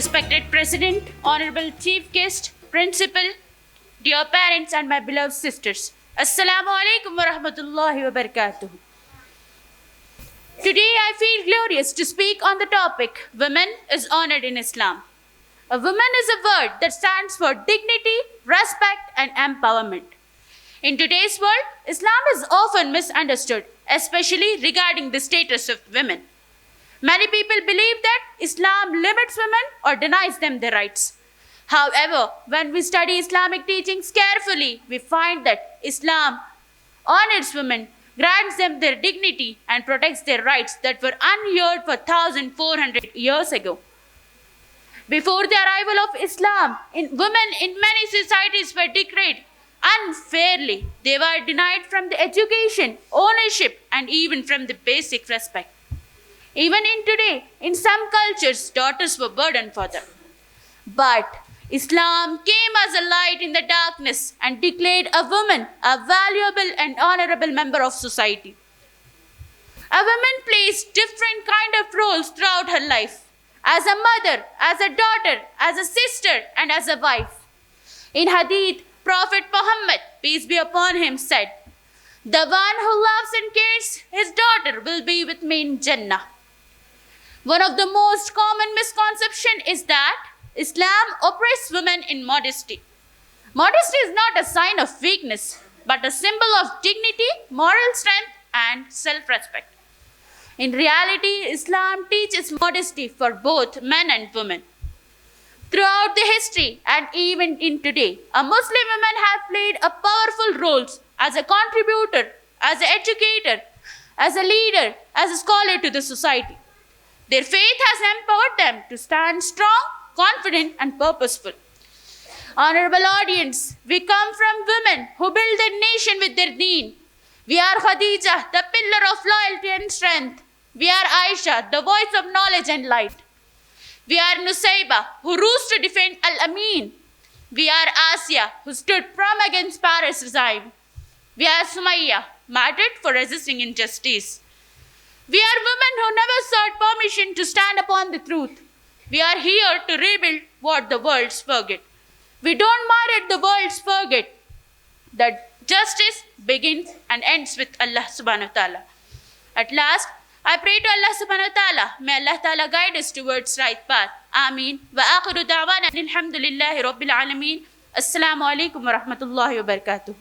Respected President, Honorable Chief Guest, Principal, dear parents and my beloved sisters. Assalamu alaikum wa rahmatullahi wa barakatuh. Today I feel glorious to speak on the topic Women is honored in Islam. A woman is a word that stands for dignity, respect and empowerment. In today's world, Islam is often misunderstood, especially regarding the status of women. Many people believe that Islam limits women or denies them their rights. However, when we study Islamic teachings carefully, we find that Islam honors women, grants them their dignity, and protects their rights that were unheard for 1,400 years ago. Before the arrival of Islam, women in many societies were degraded unfairly. They were denied from the education, ownership, and even from the basic respect. Even in today, in some cultures, daughters were burdened for them. But Islam came as a light in the darkness and declared a woman a valuable and honorable member of society. A woman plays different kind of roles throughout her life, as a mother, as a daughter, as a sister, and as a wife. In Hadith, Prophet Muhammad, peace be upon him, said, "The one who loves and cares his daughter will be with me in Jannah." One of the most common misconceptions is that Islam oppresses women in modesty. Modesty is not a sign of weakness, but a symbol of dignity, moral strength, and self-respect. In reality, Islam teaches modesty for both men and women. Throughout the history and even in today, a Muslim women have played a powerful roles as a contributor, as an educator, as a leader, as a scholar to the society. Their faith has empowered them to stand strong, confident, and purposeful. Honorable audience, we come from women who build their nation with their deen. We are Khadija, the pillar of loyalty and strength. We are Aisha, the voice of knowledge and light. We are Nusayba, who rose to defend Al-Amin. We are Asiya, who stood firm against Paris regime. We are Sumayya, martyred for resisting injustice. We are women who never sought permission to stand upon the truth. We are here to rebuild what the world's forget. We don't mind the world's forget that justice begins and ends with Allah subhanahu wa ta'ala. At last, I pray to Allah subhanahu wa ta'ala, may Allah ta'ala guide us towards right path. Ameen. Wa akhiru da'wana alhamdulillahi rabbil alameen. Assalamu alaikum wa rahmatullahi wa barakatuh.